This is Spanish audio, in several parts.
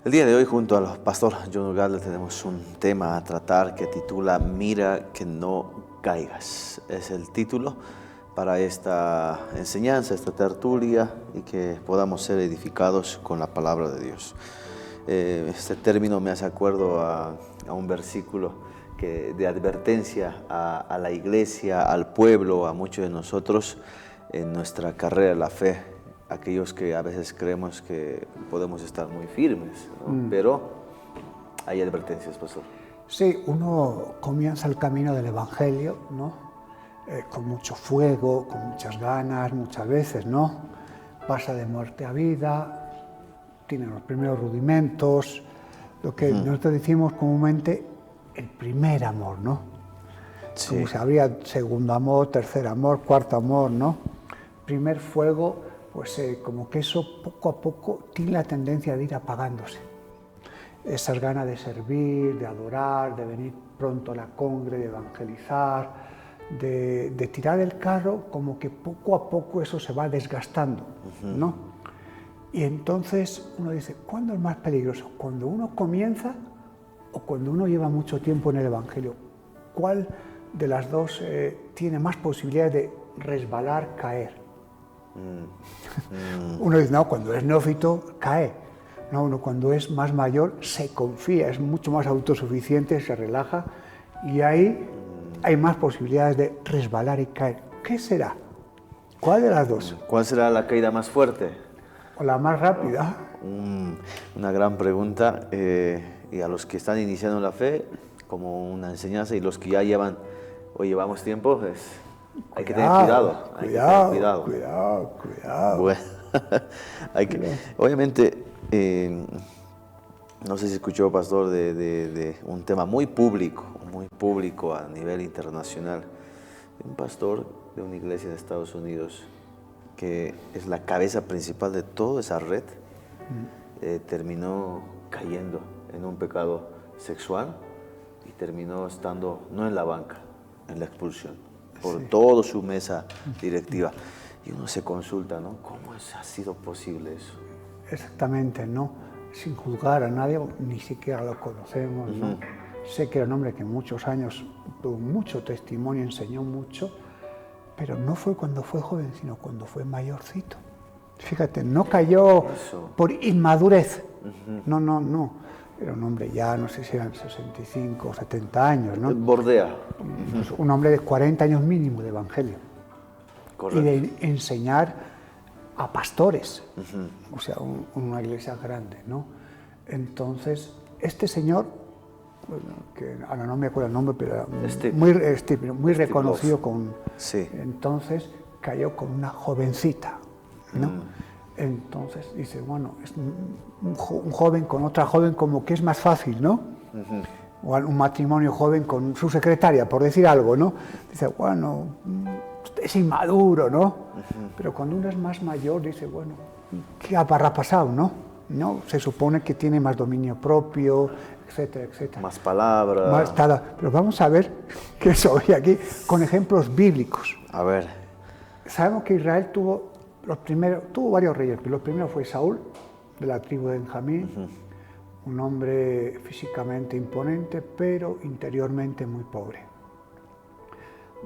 El día de hoy junto al pastor John Ugalde tenemos un tema a tratar que titula Mira que no caigas. Es el título para esta enseñanza, esta tertulia, y que podamos ser edificados con la palabra de Dios. Este término me hace acuerdo a un versículo de advertencia a la iglesia, al pueblo, a muchos de nosotros en nuestra carrera de la fe. Aquellos que a veces creemos que podemos estar muy firmes, ¿no? Pero hay advertencias, pastor. Sí, uno comienza el camino del Evangelio, ¿no? Con mucho fuego, con muchas ganas, muchas veces, ¿no? Pasa de muerte a vida, tiene los primeros rudimentos, lo que nosotros decimos comúnmente el primer amor, ¿no? Sí. Como si habría segundo amor, tercer amor, cuarto amor, ¿no? Primer fuego, pues como que eso poco a poco tiene la tendencia de ir apagándose. Esas ganas de servir, de adorar, de venir pronto a la congre, de evangelizar, de tirar el carro, como que poco a poco eso se va desgastando, ¿no? Y entonces uno dice, ¿cuándo es más peligroso? ¿Cuando uno comienza o cuando uno lleva mucho tiempo en el Evangelio? ¿Cuál de las dos tiene más posibilidades de resbalar, caer? Uno dice, no, cuando es neófito, cae. No, uno cuando es más mayor, se confía, es mucho más autosuficiente, se relaja, y ahí hay más posibilidades de resbalar y caer. ¿Qué será? ¿Cuál de las dos? ¿Cuál será la caída más fuerte? ¿O la más rápida? Una gran pregunta, y a los que están iniciando la fe, como una enseñanza, y los que ya llevamos tiempo, hay que tener cuidado. Cuidado. Bueno, obviamente, no sé si escuchó, pastor, de un tema muy público a nivel internacional. Un pastor de una iglesia de Estados Unidos, que es la cabeza principal de toda esa red, terminó cayendo en un pecado sexual y terminó estando, no en la banca, en la expulsión, por toda su mesa directiva. Y uno se consulta, ¿no? ¿Cómo ha sido posible eso? Exactamente, ¿no? Sin juzgar a nadie, ni siquiera lo conocemos, ¿no? Sé que era un hombre que muchos años tuvo mucho testimonio, enseñó mucho, pero no fue cuando fue joven, sino cuando fue mayorcito. Fíjate, no cayó por inmadurez. No. Era un hombre ya, no sé si eran 65 o 70 años, ¿no? Bordea. Un hombre de 40 años mínimo de evangelio. Correcto. Y de enseñar a pastores, o sea, una iglesia grande, ¿no? Entonces, este señor, bueno, que ahora no me acuerdo el nombre, pero muy reconocido con... Sí. Entonces, cayó con una jovencita, ¿no? Entonces dice, bueno, es un joven con otra joven, como que es más fácil, ¿no? O un matrimonio joven con su secretaria, por decir algo, ¿no? Dice, bueno, es inmaduro, ¿no? Pero cuando uno es más mayor, dice, bueno, ¿qué habrá pasado, no? ¿No? Se supone que tiene más dominio propio, etcétera, etcétera. Más palabras. Pero vamos a ver qué es hoy aquí, con ejemplos bíblicos. A ver. Sabemos que Israel tuvo varios reyes, pero el primero fue Saúl, de la tribu de Benjamín, un hombre físicamente imponente, pero interiormente muy pobre.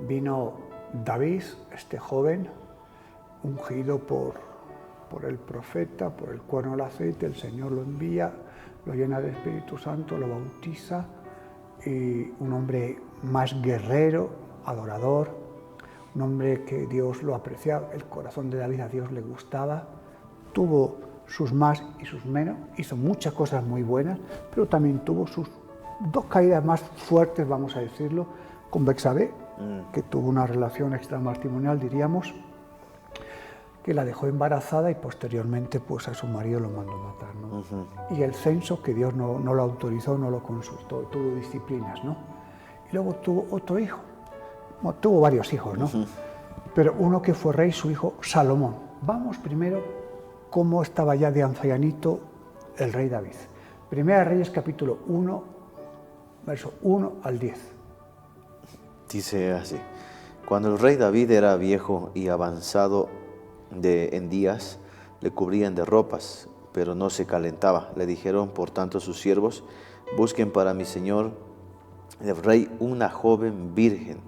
Vino David, este joven, ungido por el profeta, por el cuerno del aceite, el Señor lo envía, lo llena del Espíritu Santo, lo bautiza, y un hombre más guerrero, adorador, un hombre que Dios lo apreciaba, el corazón de David a Dios le gustaba, tuvo sus más y sus menos, hizo muchas cosas muy buenas, pero también tuvo sus dos caídas más fuertes, vamos a decirlo, con Betsabé, que tuvo una relación extramatrimonial, diríamos, que la dejó embarazada y posteriormente pues a su marido lo mandó matar, ¿no? Y el censo, que Dios no lo autorizó, no lo consultó, tuvo disciplinas, ¿no? Y luego tuvo otro hijo. Bueno, tuvo varios hijos, ¿no? Pero uno que fue rey, su hijo Salomón. Vamos primero cómo estaba ya de ancianito el rey David. Primera Reyes capítulo 1, verso 1 al 10. Dice así: cuando el rey David era viejo y avanzado en días, le cubrían de ropas, pero no se calentaba. Le dijeron por tanto sus siervos: busquen para mi señor el rey una joven virgen,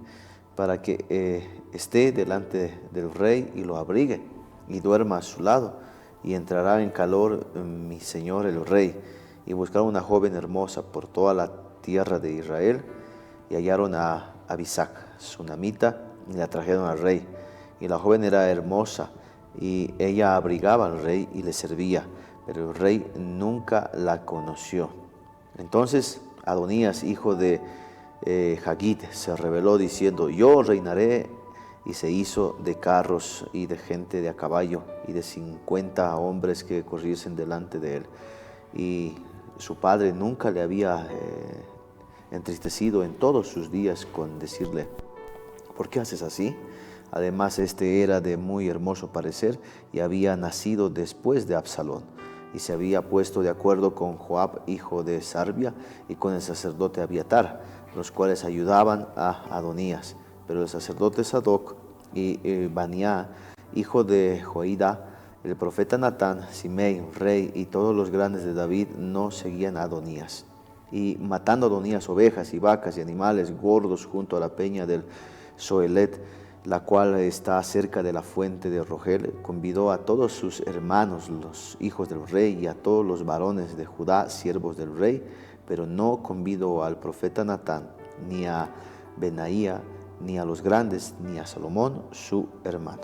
para que esté delante del rey y lo abrigue y duerma a su lado, y entrará en calor mi señor el rey. Y buscaron una joven hermosa por toda la tierra de Israel, y hallaron a Abisac, sunamita, y la trajeron al rey. Y la joven era hermosa, y ella abrigaba al rey y le servía, pero el rey nunca la conoció. Entonces Adonías, hijo de Hagit, se rebeló diciendo: yo reinaré, y se hizo de carros y de gente de a caballo y de 50 hombres que corriesen delante de él. Y su padre nunca le había entristecido en todos sus días con decirle: ¿por qué haces así? Además, este era de muy hermoso parecer y había nacido después de Absalón, y se había puesto de acuerdo con Joab, hijo de Sarbia, y con el sacerdote Abiatar, los cuales ayudaban a Adonías. Pero el sacerdote Sadoc y Baniá, hijo de Joiada, el profeta Natán, Simei, rey, y todos los grandes de David no seguían a Adonías. Y matando a Adonías ovejas y vacas y animales gordos junto a la peña del Soelet, la cual está cerca de la fuente de Rogel, convidó a todos sus hermanos, los hijos del rey, y a todos los varones de Judá, siervos del rey, pero no convidó al profeta Natán, ni a Benaía, ni a los grandes, ni a Salomón, su hermano.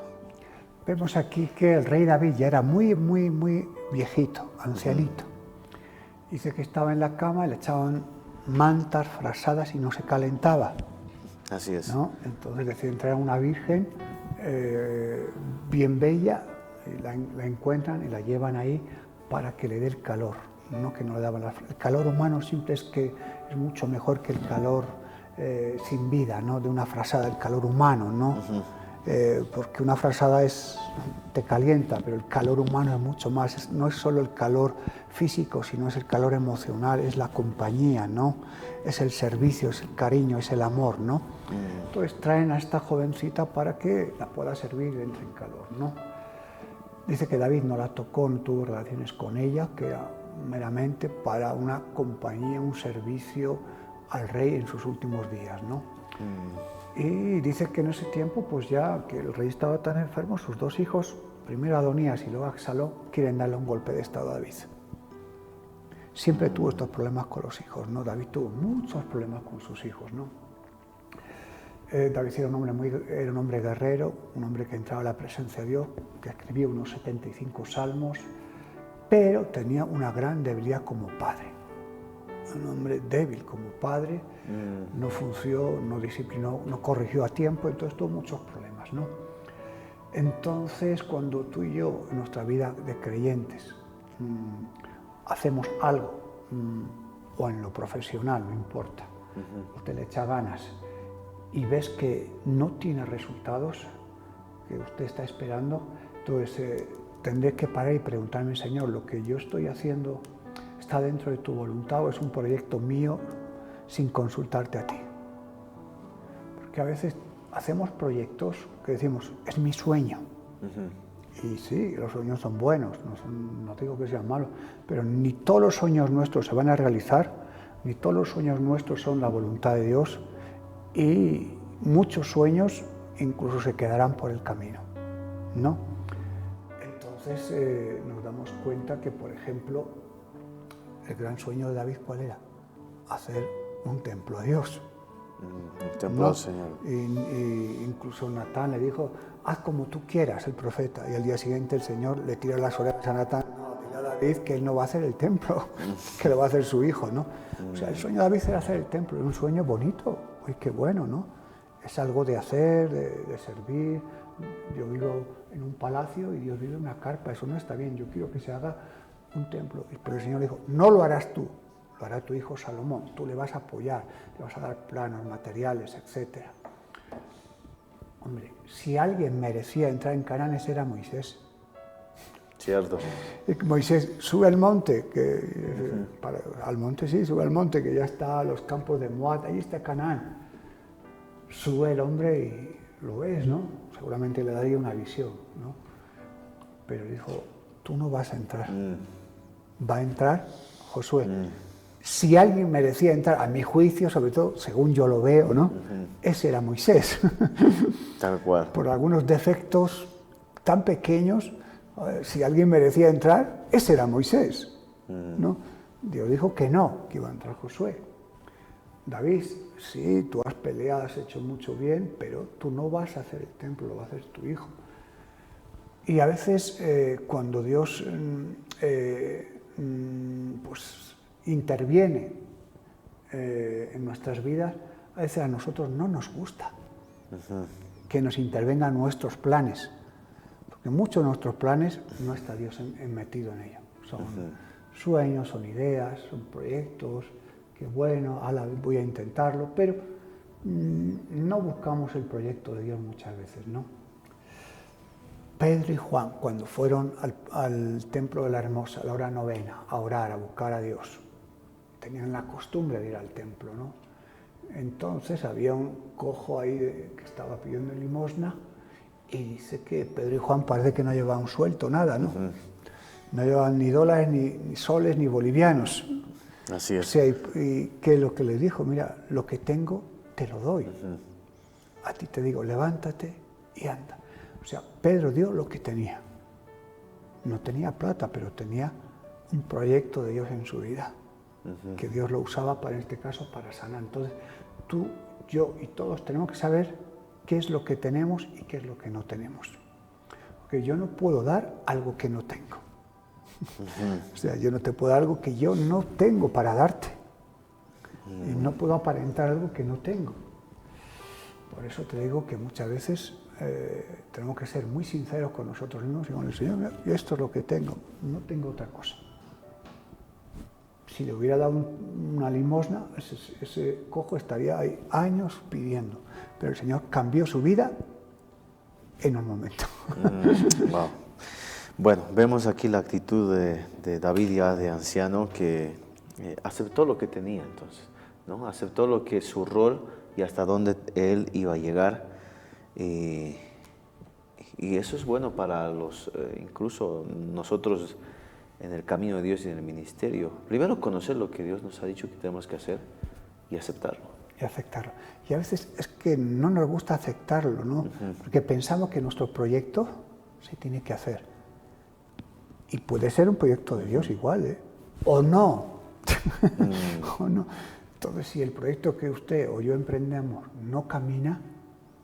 Vemos aquí que el rey David ya era muy viejito, ancianito. Dice que estaba en la cama y le echaban mantas, frazadas y no se calentaba. Así es. ¿No? Entonces deciden traer a una virgen bien bella, y la encuentran y la llevan ahí para que le dé el calor, no que no le daban el calor humano. Siempre es mucho mejor que el calor sin vida, ¿no? De una frazada, el calor humano, ¿no? Porque una frazada te calienta, pero el calor humano es mucho más. No es solo el calor físico, sino es el calor emocional, es la compañía, ¿no? Es el servicio, es el cariño, es el amor, ¿no? Entonces traen a esta jovencita para que la pueda servir y entre en calor, ¿no? Dice que David no la tocó, no tuvo relaciones con ella, que era meramente para una compañía, un servicio al rey en sus últimos días, ¿no? Y dice que en ese tiempo, pues ya que el rey estaba tan enfermo, sus dos hijos, primero Adonías y luego Absalón, quieren darle un golpe de estado a David. Siempre tuvo estos problemas con los hijos, ¿no? David tuvo muchos problemas con sus hijos, ¿no? David era un hombre guerrero, un hombre que entraba en la presencia de Dios, que escribía unos 75 salmos, pero tenía una gran debilidad como padre. Un hombre débil como padre, no funcionó, no disciplinó, no corrigió a tiempo, entonces tuvo muchos problemas, ¿no? Entonces, cuando tú y yo, en nuestra vida de creyentes, hacemos algo, o en lo profesional, no importa, usted le echa ganas y ves que no tiene resultados que usted está esperando, entonces tendré que parar y preguntarme: Señor, ¿lo que yo estoy haciendo está dentro de tu voluntad o es un proyecto mío sin consultarte a ti? Porque a veces hacemos proyectos que decimos: es mi sueño. Y sí, los sueños son buenos, no digo que sean malos, pero ni todos los sueños nuestros se van a realizar, ni todos los sueños nuestros son la voluntad de Dios, y muchos sueños incluso se quedarán por el camino, ¿no? Entonces nos damos cuenta que, por ejemplo, el gran sueño de David, ¿cuál era? Hacer un templo a Dios. Un templo al Señor. Y incluso Natán le dijo: haz como tú quieras, el profeta. Y al día siguiente el Señor le tira las orejas a Natán: no, dile a David que él no va a hacer el templo, que lo va a hacer su hijo, ¿no? O sea, el sueño de David era hacer el templo, era un sueño bonito. Uy, qué bueno, ¿no? Es algo de hacer, de servir. Yo vivo en un palacio y Dios vive en una carpa, eso no está bien, yo quiero que se haga un templo. Pero el Señor dijo: no lo harás tú, lo hará tu hijo Salomón, tú le vas a apoyar, le vas a dar planos, materiales, etc. Hombre, si alguien merecía entrar en Canaán, ese era Moisés. Cierto. Moisés sube al monte, al monte sí, sube al monte, que ya está los campos de Moab, ahí está Canaán. Sube el hombre y lo ves, ¿no? Seguramente le daría una visión, ¿no? Pero dijo: tú no vas a entrar. va a entrar Josué. Si alguien merecía entrar, a mi juicio, sobre todo, según yo lo veo, ¿no? Ese era Moisés. Tal cual. Por algunos defectos tan pequeños, si alguien merecía entrar, ese era Moisés, ¿no? Dios dijo que no, que iba a entrar Josué. David, sí, tú has peleado, has hecho mucho bien, pero tú no vas a hacer el templo, lo va a hacer tu hijo. Y a veces cuando Dios pues, interviene en nuestras vidas, a veces a nosotros no nos gusta que nos intervengan nuestros planes, porque muchos de nuestros planes no está Dios metido en ellos. Son sueños, son ideas, son proyectos, que bueno, ahora voy a intentarlo, pero no buscamos el proyecto de Dios muchas veces, ¿no? Pedro y Juan, cuando fueron al templo de la Hermosa, a la hora novena, a orar, a buscar a Dios, tenían la costumbre de ir al templo, ¿no? Entonces había un cojo ahí que estaba pidiendo limosna y dice que Pedro y Juan parece que no llevaban suelto nada, ¿no? No llevaban ni dólares, ni soles, ni bolivianos. Así es. O sea, y que lo que les dijo, mira, lo que tengo te lo doy. A ti te digo, levántate y anda. O sea, Pedro dio lo que tenía. No tenía plata, pero tenía un proyecto de Dios en su vida. Que Dios lo usaba en este caso para sanar. Entonces, tú, yo y todos tenemos que saber qué es lo que tenemos y qué es lo que no tenemos. Porque yo no puedo dar algo que no tengo. O sea, yo no te puedo dar algo que yo no tengo para darte. Y no puedo aparentar algo que no tengo. Por eso te digo que muchas veces tenemos que ser muy sinceros con nosotros mismos y con el Señor. Mira, esto es lo que tengo, no tengo otra cosa. Si le hubiera dado una limosna, ese cojo estaría ahí años pidiendo. Pero el Señor cambió su vida en un momento. Wow. Bueno, vemos aquí la actitud de David ya de anciano que aceptó lo que tenía entonces, ¿no? Aceptó lo que su rol y hasta dónde él iba a llegar. Y eso es bueno para los, incluso nosotros en el camino de Dios y en el ministerio. Primero conocer lo que Dios nos ha dicho que tenemos que hacer y aceptarlo. Y aceptarlo. Y a veces es que no nos gusta aceptarlo, ¿no? Porque pensamos que nuestro proyecto se tiene que hacer. Y puede ser un proyecto de Dios igual, ¿eh? O no. O no. Entonces, si el proyecto que usted o yo emprendemos no camina,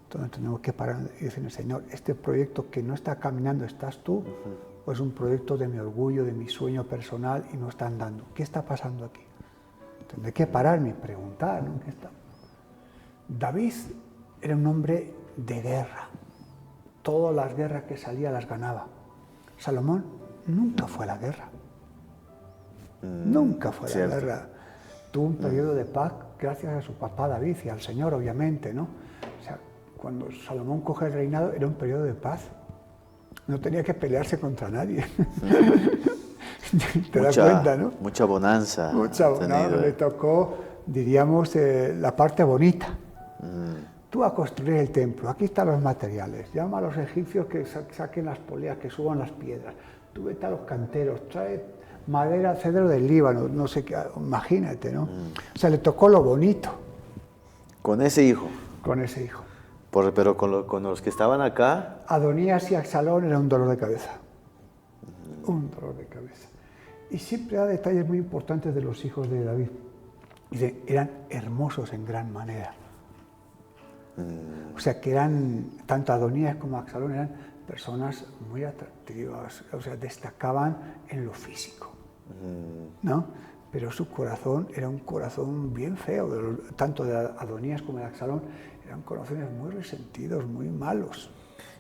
entonces tenemos que parar y decirle, Señor, este proyecto que no está caminando, ¿estás tú? ¿O es un proyecto de mi orgullo, de mi sueño personal y no está andando? ¿Qué está pasando aquí? Tendré que pararme y preguntar, ¿no? ¿Qué está? David era un hombre de guerra. Todas las guerras que salía las ganaba. Salomón nunca fue a la guerra. Nunca fue a la guerra. Tuvo un periodo de paz gracias a su papá David y al Señor, obviamente, ¿no? O sea, cuando Salomón coge el reinado era un periodo de paz. No tenía que pelearse contra nadie. ¿Te das cuenta, no? Mucha bonanza. Mucha bonanza. Le tocó, diríamos, la parte bonita. Tú a construir el templo, aquí están los materiales, llama a los egipcios que saquen las poleas, que suban las piedras, tú vete a los canteros, trae madera, cedro del Líbano, no sé qué, imagínate, ¿no? O sea, le tocó lo bonito. Con ese hijo. Con ese hijo. Pero con los que estaban acá. Adonías y Absalón era un dolor de cabeza. Un dolor de cabeza. Y siempre da detalles muy importantes de los hijos de David. Dice, eran hermosos en gran manera. O sea, que eran, tanto Adonías como Absalón eran personas muy atractivas, o sea, destacaban en lo físico, ¿no? Pero su corazón era un corazón bien feo, tanto de Adonías como de Absalón, eran corazones muy resentidos, muy malos.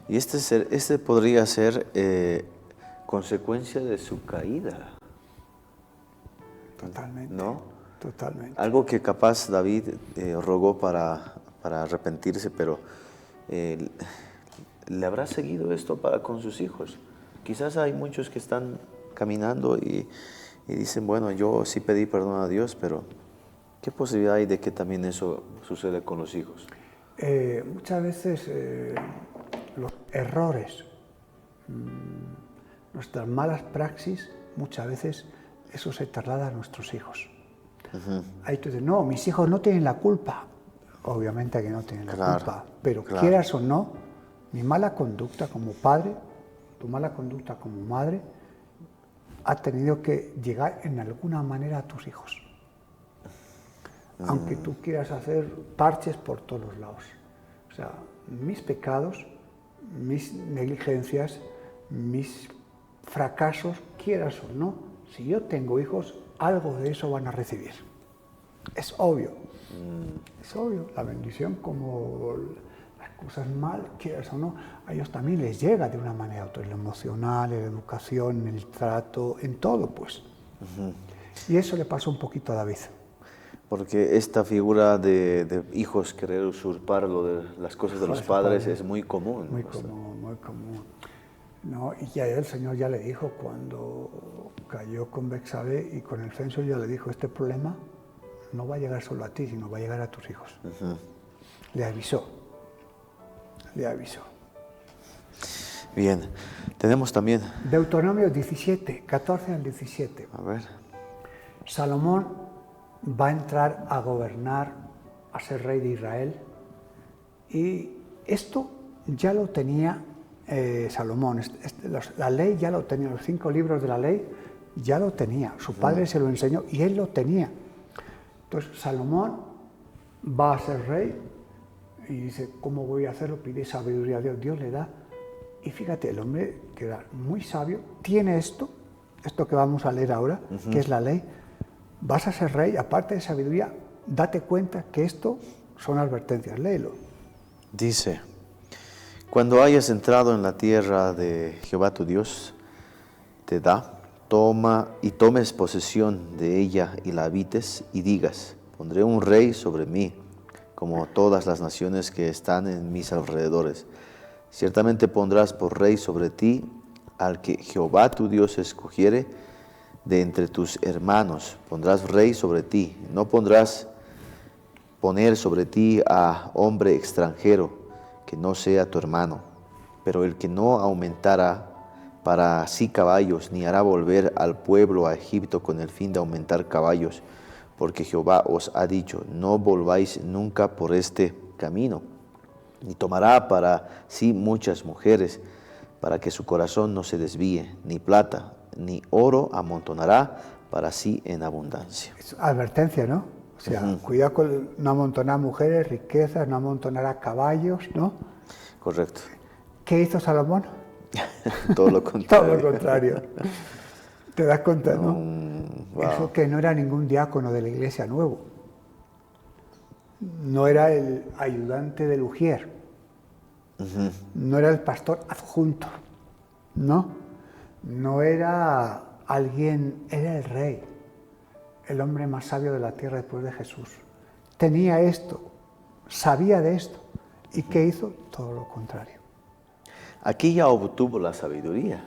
Y este podría ser consecuencia de su caída. Totalmente. ¿No? Totalmente. Algo que capaz David rogó para arrepentirse, pero ¿le habrá seguido esto con sus hijos? Quizás hay muchos que están caminando y dicen, bueno, yo sí pedí perdón a Dios, pero ¿qué posibilidad hay de que también eso suceda con los hijos? Muchas veces los errores, nuestras malas praxis, muchas veces eso se traslada a nuestros hijos. Ahí tú dices, no, mis hijos no tienen la culpa. Obviamente que no tienen la culpa, pero quieras o no, mi mala conducta como padre, tu mala conducta como madre, ha tenido que llegar en alguna manera a tus hijos. Aunque tú quieras hacer parches por todos los lados. O sea, mis pecados, mis negligencias, mis fracasos, quieras o no, si yo tengo hijos, algo de eso van a recibir. Es obvio. Es obvio. La bendición, como las cosas mal, quieras o no, a ellos también les llega de una manera en lo emocional, en la educación, en el trato, en todo, pues. Y eso le pasó un poquito a David. Porque esta figura de hijos querer usurpar las cosas de los padres es muy común. Muy común, muy común. No, y ya el Señor ya le dijo cuando cayó con Betsabé y con el censo, ya le dijo, este problema no va a llegar solo a ti, sino va a llegar a tus hijos. Le avisó. Le avisó. Bien, tenemos también... Deuteronomio 17, 14 al 17. A ver. Salomón va a entrar a gobernar, a ser rey de Israel. Y esto ya lo tenía Salomón. La ley ya lo tenía, los 5 libros de la ley ya lo tenía. Su padre se lo enseñó y él lo tenía. Entonces Salomón va a ser rey y dice, ¿cómo voy a hacerlo? Pide sabiduría a Dios. Dios le da. Y fíjate, el hombre que era muy sabio, tiene esto que vamos a leer ahora, que es la ley. Vas a ser rey, aparte de sabiduría, date cuenta que esto son advertencias. Léelo. Dice, cuando hayas entrado en la tierra de Jehová tu Dios, te da, toma y tomes posesión de ella y la habites y digas, pondré un rey sobre mí, como todas las naciones que están en mis alrededores. Ciertamente pondrás por rey sobre ti al que Jehová tu Dios escogiere de entre tus hermanos. Pondrás rey sobre ti. No pondrás poner sobre ti a hombre extranjero que no sea tu hermano. Pero el que no aumentará para sí caballos, ni hará volver al pueblo a Egipto con el fin de aumentar caballos, porque Jehová os ha dicho, no volváis nunca por este camino. Ni tomará para sí muchas mujeres, para que su corazón no se desvíe, ni plata, ni oro amontonará para sí en abundancia. Es advertencia, ¿no? O sea, cuidado con no amontonar mujeres, riquezas, no amontonará caballos, ¿no? Correcto. ¿Qué hizo Salomón? Todo lo contrario. Todo lo contrario. ¿Te das cuenta, no? Wow. Eso que no era ningún diácono de la iglesia nuevo. No era el ayudante del ujier. No era el pastor adjunto. No. No era alguien, era el rey. El hombre más sabio de la tierra después de Jesús. Tenía esto. Sabía de esto. ¿Y qué hizo? Todo lo contrario. Aquí ya obtuvo la sabiduría,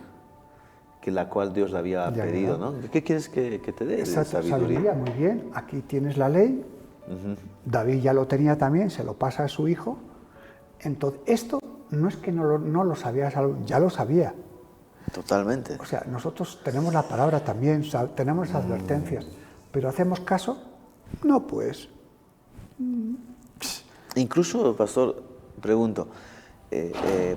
que la cual Dios le había pedido, ¿no? ¿Qué quieres que te dé? Exacto, sabiduría, muy bien. Aquí tienes la ley. David ya lo tenía también, se lo pasa a su hijo. Entonces, esto no es que no lo sabía, ya lo sabía. Totalmente. O sea, nosotros tenemos la palabra también, tenemos advertencias, pero ¿hacemos caso? No, pues. Incluso, pastor, pregunto,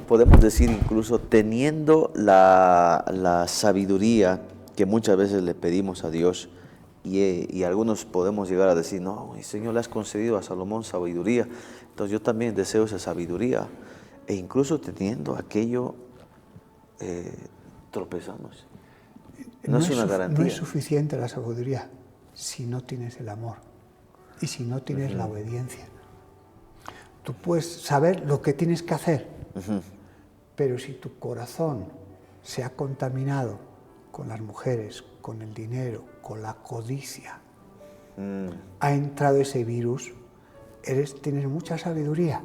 podemos decir incluso teniendo la sabiduría que muchas veces le pedimos a Dios, y algunos podemos llegar a decir, no, el Señor le has concedido a Salomón sabiduría, entonces yo también deseo esa sabiduría, e incluso teniendo aquello, tropezamos. No es una garantía. No es suficiente la sabiduría si no tienes el amor y si no tienes la obediencia. Tú puedes saber lo que tienes que hacer, pero si tu corazón se ha contaminado con las mujeres, con el dinero, con la codicia, ha entrado ese virus, tienes mucha sabiduría,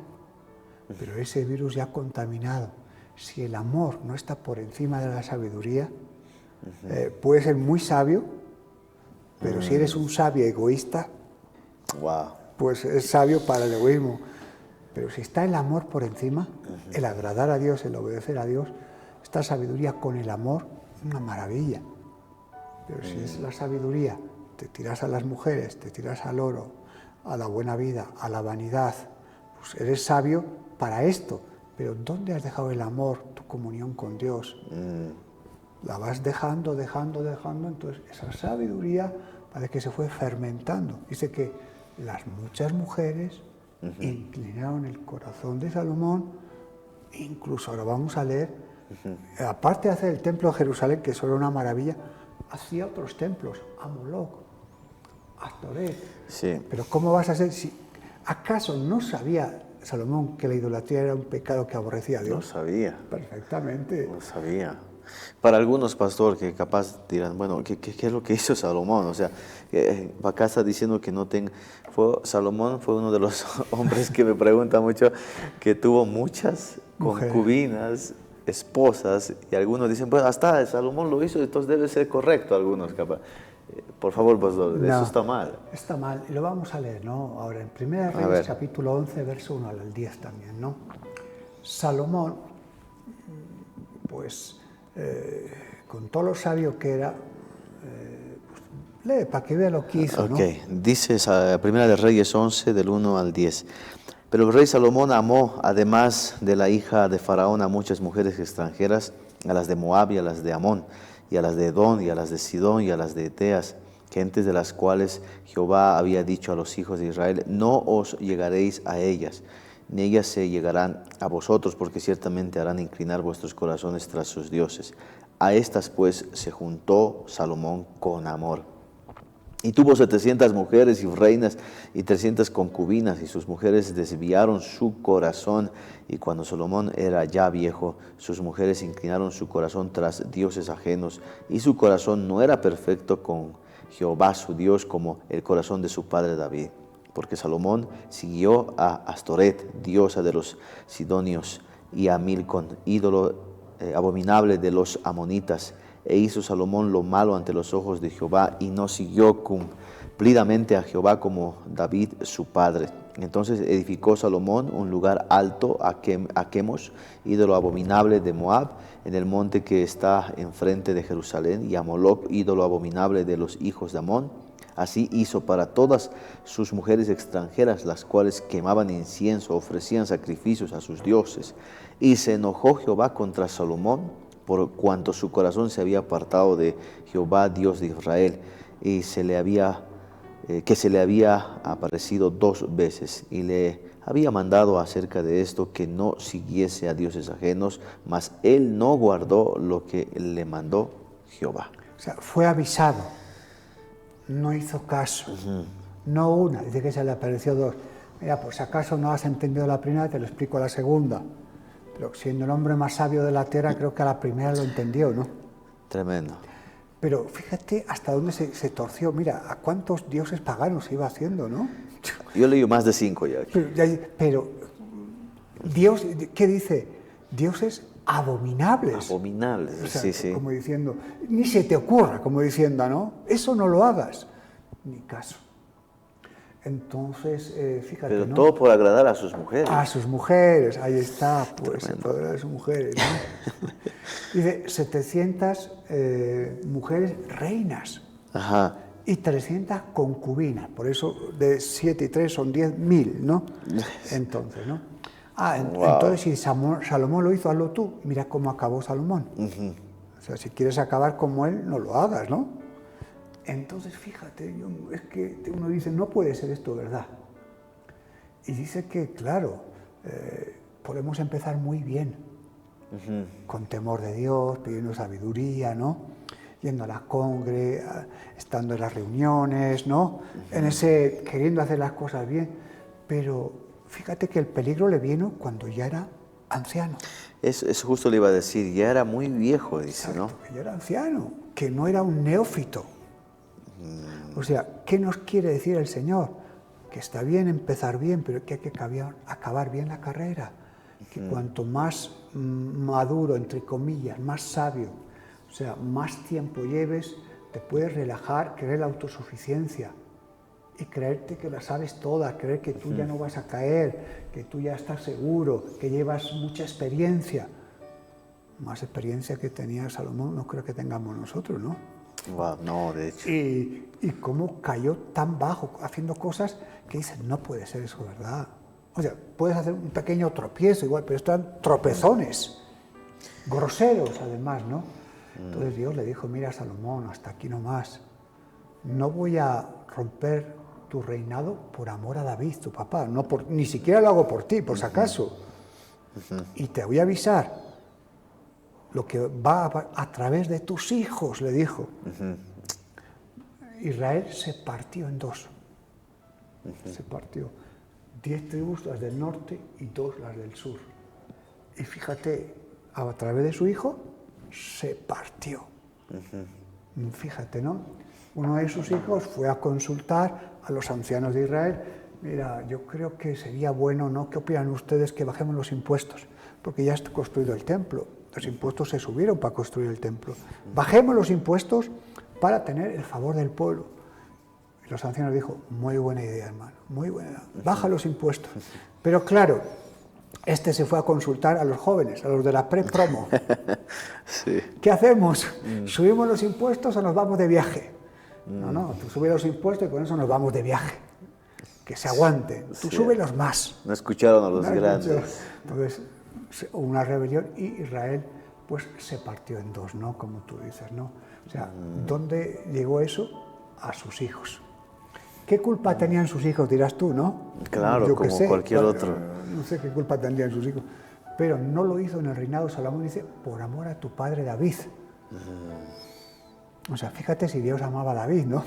pero ese virus ya ha contaminado. Si el amor no está por encima de la sabiduría, puedes ser muy sabio, pero si eres un sabio egoísta, pues es sabio para el egoísmo. Pero si está el amor por encima, el agradar a Dios, el obedecer a Dios, esta sabiduría con el amor, una maravilla. Pero si es la sabiduría, te tiras a las mujeres, te tiras al oro, a la buena vida, a la vanidad, pues eres sabio para esto. Pero ¿dónde has dejado el amor, tu comunión con Dios? La vas dejando, entonces esa sabiduría parece que se fue fermentando. Dice que las muchas mujeres inclinaron el corazón de Salomón, incluso ahora vamos a leer, aparte de hacer el templo de Jerusalén, que eso era una maravilla, hacía otros templos, a Moloch, a Astoret. Sí. Pero ¿cómo vas a ser si acaso no sabía Salomón que la idolatría era un pecado que aborrecía a Dios? Lo sabía. Perfectamente. Lo sabía. Para algunos, pastor, que capaz dirán, bueno, ¿qué es lo que hizo Salomón? O sea, acá está diciendo que no tenga... Salomón fue uno de los hombres que me pregunta mucho, que tuvo muchas concubinas, esposas, y algunos dicen, pues hasta Salomón lo hizo, entonces debe ser correcto, algunos capaz. Por favor, pastor, eso está mal. Está mal, y lo vamos a leer, ¿no? Ahora, en 1 Reyes, capítulo 11, verso 1 al 10 también, ¿no? Salomón, pues, con todo lo sabio que era, lee para que vea lo que hizo, ¿no? Dice Primera de Reyes 11, del 1 al 10. Pero el rey Salomón amó, además de la hija de Faraón, a muchas mujeres extranjeras, a las de Moab y a las de Amón, y a las de Edom, y a las de Sidón, y a las de Eteas, gentes de las cuales Jehová había dicho a los hijos de Israel, no os llegaréis a ellas, ni ellas se llegarán a vosotros, porque ciertamente harán inclinar vuestros corazones tras sus dioses. A estas pues se juntó Salomón con amor. Y tuvo 700 mujeres y reinas y 300 concubinas, y sus mujeres desviaron su corazón. Y cuando Salomón era ya viejo, sus mujeres inclinaron su corazón tras dioses ajenos, y su corazón no era perfecto con Jehová su Dios como el corazón de su padre David. Porque Salomón siguió a Astoret, diosa de los sidonios, y a Milcom, ídolo abominable de los amonitas. E hizo Salomón lo malo ante los ojos de Jehová, y no siguió cumplidamente a Jehová como David su padre. Entonces edificó Salomón un lugar alto a Quemos, ídolo abominable de Moab, en el monte que está enfrente de Jerusalén, y a Moloch, ídolo abominable de los hijos de Amón. Así hizo para todas sus mujeres extranjeras, las cuales quemaban incienso, ofrecían sacrificios a sus dioses. Y se enojó Jehová contra Salomón, por cuanto su corazón se había apartado de Jehová, Dios de Israel, y se le había aparecido 2 veces, y le había mandado acerca de esto que no siguiese a dioses ajenos, mas él no guardó lo que le mandó Jehová. O sea, fue avisado, no hizo caso, no una, dice que se le apareció 2. Mira, pues acaso no has entendido la primera, te lo explico la segunda. Pero siendo el hombre más sabio de la tierra, creo que a la primera lo entendió, ¿no? Tremendo. Pero fíjate hasta dónde se torció. Mira, a cuántos dioses paganos se iba haciendo, ¿no? Yo leí más de 5 ya. Pero Dios, ¿qué dice? Dioses abominables. Abominables, o sea, sí. Como diciendo, ni se te ocurra, como diciendo, ¿no? Eso no lo hagas. Ni caso. Entonces, fíjate, pero ¿no? todo por agradar a sus mujeres. A sus mujeres, ahí está, pues, el poder de sus mujeres, ¿no? Dice, 700 mujeres reinas. Ajá. Y 300 concubinas, por eso de 7 y 3 son 10.000, ¿no? Entonces, ¿no? Entonces si Salomón lo hizo, hazlo tú. Mira cómo acabó Salomón. O sea, si quieres acabar como él, no lo hagas, ¿no? Entonces, fíjate, es que uno dice, no puede ser esto verdad. Y dice que, claro, podemos empezar muy bien, con temor de Dios, pidiendo sabiduría, ¿no? Yendo a la congre, estando en las reuniones, ¿no? Queriendo hacer las cosas bien. Pero fíjate que el peligro le vino cuando ya era anciano. Eso justo le iba a decir, ya era muy viejo, dice, Exacto, ¿no? que ya era anciano, que no era un neófito. O sea, ¿qué nos quiere decir el Señor? Que está bien empezar bien, pero que hay que acabar bien la carrera. Que cuanto más maduro, entre comillas, más sabio, o sea, más tiempo lleves, te puedes relajar, creer la autosuficiencia y creerte que la sabes toda, creer que tú ya no vas a caer, que tú ya estás seguro, que llevas mucha experiencia. Más experiencia que tenía Salomón no creo que tengamos nosotros, ¿no? Wow, no, de hecho. Y cómo cayó tan bajo, haciendo cosas que dicen, no puede ser eso, ¿verdad? O sea, puedes hacer un pequeño tropiezo igual, pero están tropezones, groseros además, ¿no? Entonces Dios le dijo, mira Salomón, hasta aquí nomás, no voy a romper tu reinado por amor a David, tu papá, no ni siquiera lo hago por ti, por si acaso. Y te voy a avisar, lo que va a través de tus hijos, le dijo. Israel se partió en dos. Se partió. 10 tribus, las del norte, y 2 las del sur. Y fíjate, a través de su hijo, se partió. Fíjate, ¿no? Uno de sus hijos fue a consultar a los ancianos de Israel. Mira, yo creo que sería bueno, ¿no? ¿Qué opinan ustedes que bajemos los impuestos? Porque ya está construido el templo. Los impuestos se subieron para construir el templo. Bajemos los impuestos para tener el favor del pueblo. Y los ancianos dijo, muy buena idea, hermano, muy buena. Baja los impuestos. Pero claro, este se fue a consultar a los jóvenes, a los de la pre-promo. Sí. ¿Qué hacemos? ¿Subimos los impuestos o nos vamos de viaje? No, tú subes los impuestos y con eso nos vamos de viaje. Que se aguante. Tú súbelos más. No escucharon a los grandes. Entonces, hubo una rebelión y Israel pues se partió en dos, ¿no? Como tú dices, ¿no? O sea, ¿dónde llegó eso? A sus hijos. ¿Qué culpa tenían sus hijos, dirás tú, no? Claro, yo como cualquier otro. No sé qué culpa tendrían sus hijos. Pero no lo hizo en el reinado de Salomón, dice, por amor a tu padre David. O sea, fíjate si Dios amaba a David, ¿no?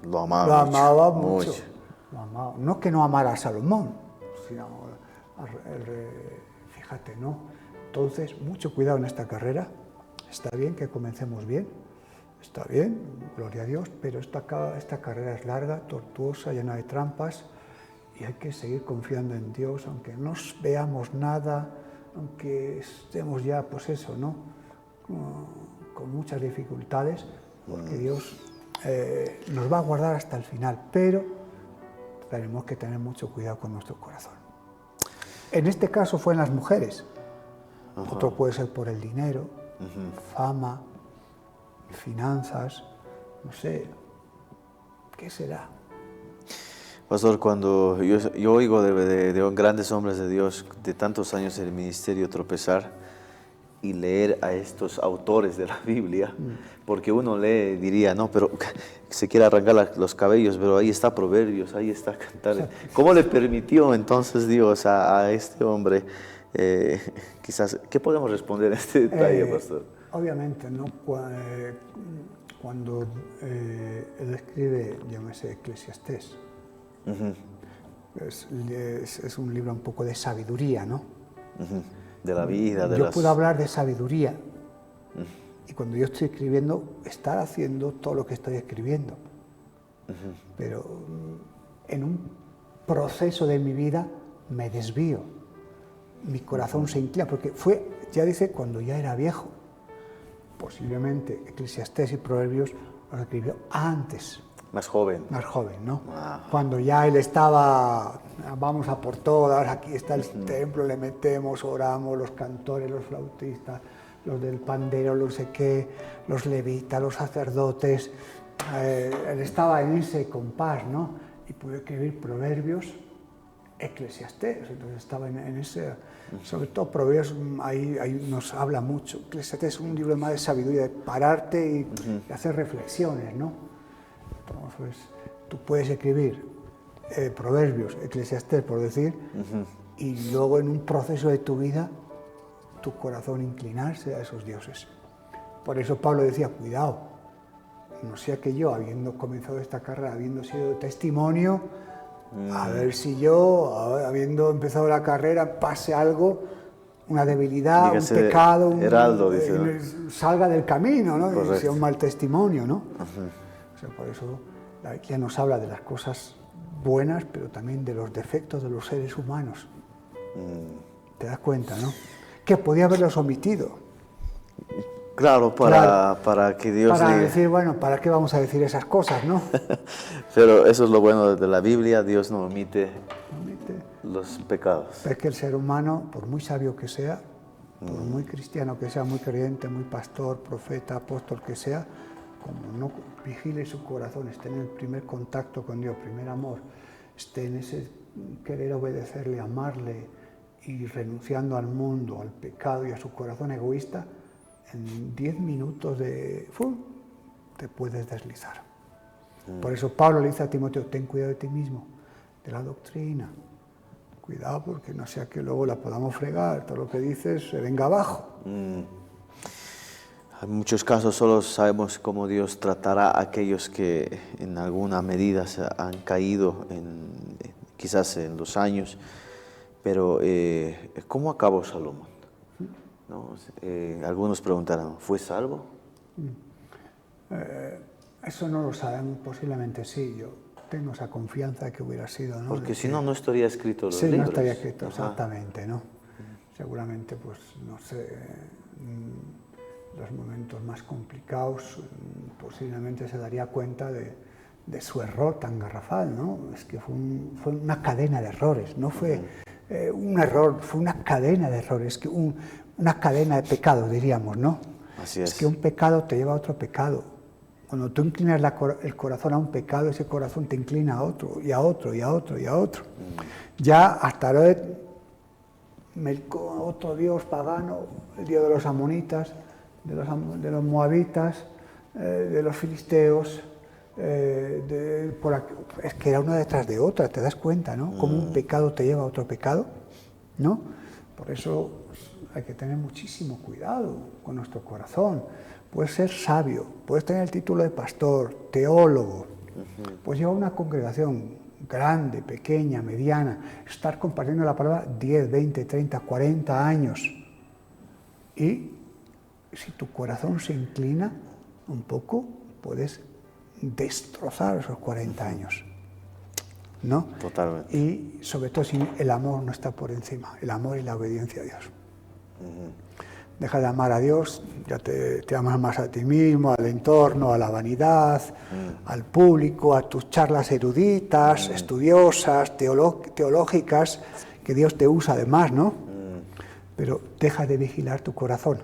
Lo amaba, lo amaba mucho. mucho. Lo amaba. No que no amara a Salomón, sino, fíjate, ¿no? Entonces, mucho cuidado en esta carrera. Está bien que comencemos bien, está bien, gloria a Dios, pero esta carrera es larga, tortuosa, llena de trampas, y hay que seguir confiando en Dios, aunque no veamos nada, aunque estemos ya, pues eso, ¿no? Con muchas dificultades, porque Dios nos va a guardar hasta el final, pero tenemos que tener mucho cuidado con nuestro corazón. En este caso fue en las mujeres, otro puede ser por el dinero, fama, finanzas, no sé, ¿qué será? Pastor, cuando yo oigo de grandes hombres de Dios de tantos años en el ministerio tropezar y leer a estos autores de la Biblia, porque uno lee, diría, no, pero se quiere arrancar los cabellos, pero ahí está Proverbios, ahí está Cantares. ¿Cómo le permitió entonces Dios a este hombre? Quizás, ¿qué podemos responder a este detalle, pastor? Obviamente, ¿no? Cuando él escribe, yo me sé, Eclesiastés, es un libro un poco de sabiduría, ¿no? De la vida, de yo puedo hablar de sabiduría y cuando yo estoy escribiendo, estar haciendo todo lo que estoy escribiendo. Pero en un proceso de mi vida me desvío, mi corazón se inclina, porque fue, ya dice, cuando ya era viejo. Posiblemente Eclesiastés y Proverbios los escribió antes. Más joven. Más joven, ¿no? Wow. Cuando ya él estaba, vamos a por todas, aquí está el templo, le metemos, oramos, los cantores, los flautistas, los del pandero, no sé qué, los levitas, los sacerdotes. Él estaba en ese compás, ¿no? Y pudo escribir Proverbios, Eclesiastés, entonces estaba en ese, sobre todo Proverbios, ahí nos habla mucho. Eclesiastés es un libro más de sabiduría, de pararte y hacer reflexiones, ¿no? Entonces, tú puedes escribir Proverbios, Eclesiastés, por decir, y luego en un proceso de tu vida, tu corazón inclinarse a esos dioses. Por eso Pablo decía, cuidado, no sea que yo, habiendo comenzado esta carrera, habiendo sido testimonio, a ver si yo, habiendo empezado la carrera, pase algo, una debilidad, dígase un pecado, heraldo, dice, ¿no? Salga del camino, ¿no? Y sea un mal testimonio, ¿no? O sea, por eso la Biblia nos habla de las cosas buenas, pero también de los defectos de los seres humanos. ¿Te das cuenta, no? Que podía haberlos omitido. Claro, para que Dios para diga. Decir, bueno, ¿para qué vamos a decir esas cosas, no? Pero eso es lo bueno de la Biblia, Dios no omite los pecados. Es que el ser humano, por muy sabio que sea, Por muy cristiano que sea, muy creyente, muy pastor, profeta, apóstol que sea, como no vigile su corazón, esté en el primer contacto con Dios, primer amor, esté en ese querer obedecerle, amarle y renunciando al mundo, al pecado y a su corazón egoísta, en 10 minutos te puedes deslizar. Por eso Pablo le dice a Timoteo, ten cuidado de ti mismo, de la doctrina. Cuidado porque no sea que luego la podamos fregar, todo lo que dices se venga abajo. En muchos casos solo sabemos cómo Dios tratará a aquellos que en alguna medida se han caído, quizás en los años, pero ¿cómo acabó Salomón? ¿No? Algunos preguntarán, ¿fue salvo? Eso no lo sabemos, posiblemente sí, yo tengo esa confianza de que hubiera sido, ¿no? Porque si no, no estaría escrito los sí, libros. Sí, no estaría escrito, exactamente, ¿no? Seguramente, pues, no sé, los momentos más complicados, posiblemente se daría cuenta de su error tan garrafal, ¿no? Es que fue una cadena de errores, no fue un error, fue una cadena de errores, que una cadena de pecados, diríamos, ¿no? Así es. Es que un pecado te lleva a otro pecado. Cuando tú inclinas el corazón a un pecado, ese corazón te inclina a otro, y a otro, y a otro, y a otro. Ya hasta otro dios pagano, el dios de los amonitas, de los moabitas, de los filisteos, es que era una detrás de otra, te das cuenta, ¿no? Cómo un pecado te lleva a otro pecado, ¿no? Por eso hay que tener muchísimo cuidado con nuestro corazón. Puedes ser sabio, puedes tener el título de pastor, teólogo, puedes llevar una congregación grande, pequeña, mediana, estar compartiendo la palabra 10, 20, 30, 40 años. Y si tu corazón se inclina un poco, puedes destrozar esos 40 años, ¿no? Totalmente. Y sobre todo si el amor no está por encima, el amor y la obediencia a Dios. Deja de amar a Dios, ya te amas más a ti mismo, al entorno, a la vanidad, al público, a tus charlas eruditas, estudiosas, teológicas, que Dios te usa además, ¿no? Pero deja de vigilar tu corazón,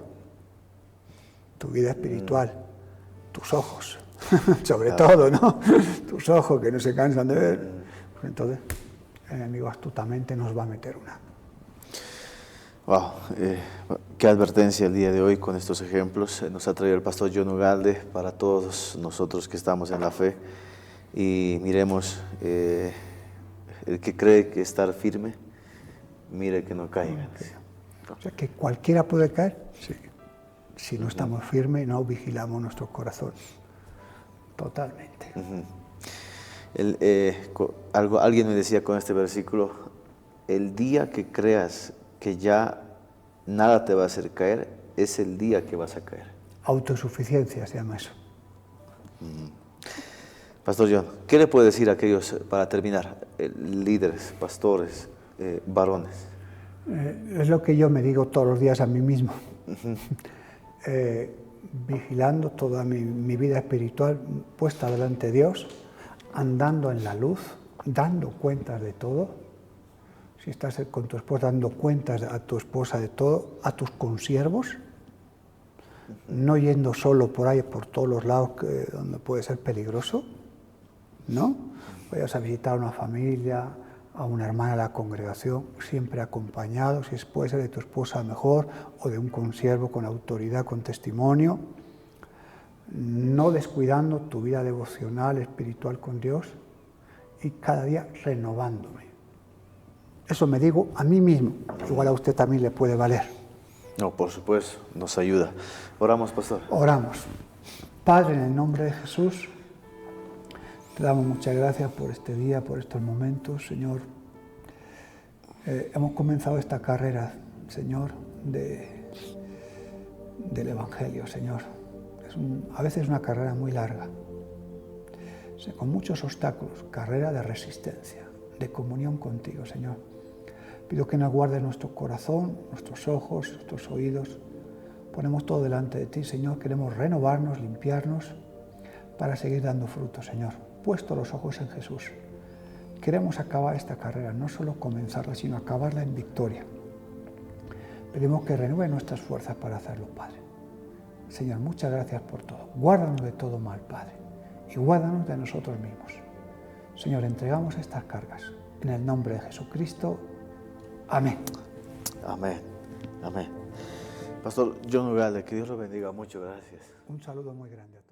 tu vida espiritual, tus ojos, sobre todo, ¿no? Tus ojos que no se cansan de ver. Pues entonces, el enemigo astutamente nos va a meter una. Wow, qué advertencia el día de hoy con estos ejemplos. Nos ha traído el pastor John Ugalde para todos nosotros que estamos en la fe. Y miremos, el que cree que estar firme, mire que no caiga. O sea, que cualquiera puede caer, sí. Si no estamos firmes, no vigilamos nuestro corazón. Totalmente. Alguien me decía con este versículo, el día que creas que ya nada te va a hacer caer, es el día que vas a caer. Autosuficiencia se llama eso. Pastor John, ¿qué le puede decir a aquellos, para terminar, líderes, pastores, varones? Es lo que yo me digo todos los días a mí mismo. Vigilando toda mi vida espiritual puesta delante de Dios, andando en la luz, dando cuentas de todo. Si estás con tu esposa, dando cuentas a tu esposa de todo, a tus consiervos, no yendo solo por ahí, por todos los lados donde puede ser peligroso, ¿no? Vayas a visitar a una familia, a una hermana de la congregación, siempre acompañado, si puede ser de tu esposa mejor, o de un consiervo con autoridad, con testimonio, no descuidando tu vida devocional, espiritual con Dios, y cada día renovándome. Eso me digo a mí mismo, igual a usted también le puede valer. No, por supuesto, nos ayuda. Oramos, pastor. Oramos. Padre, en el nombre de Jesús, te damos muchas gracias por este día, por estos momentos, Señor. Hemos comenzado esta carrera, Señor, del Evangelio, Señor. A veces es una carrera muy larga, con muchos obstáculos, carrera de resistencia, de comunión contigo, Señor. Pido que nos guardes nuestro corazón, nuestros ojos, nuestros oídos. Ponemos todo delante de ti, Señor. Queremos renovarnos, limpiarnos para seguir dando fruto, Señor. Puesto los ojos en Jesús. Queremos acabar esta carrera, no solo comenzarla, sino acabarla en victoria. Pedimos que renueve nuestras fuerzas para hacerlo, Padre. Señor, muchas gracias por todo. Guárdanos de todo mal, Padre, y guárdanos de nosotros mismos. Señor, entregamos estas cargas en el nombre de Jesucristo. Amén. Amén. Amén. Pastor John Ugalde, que Dios lo bendiga. Muchas gracias. Un saludo muy grande a todos.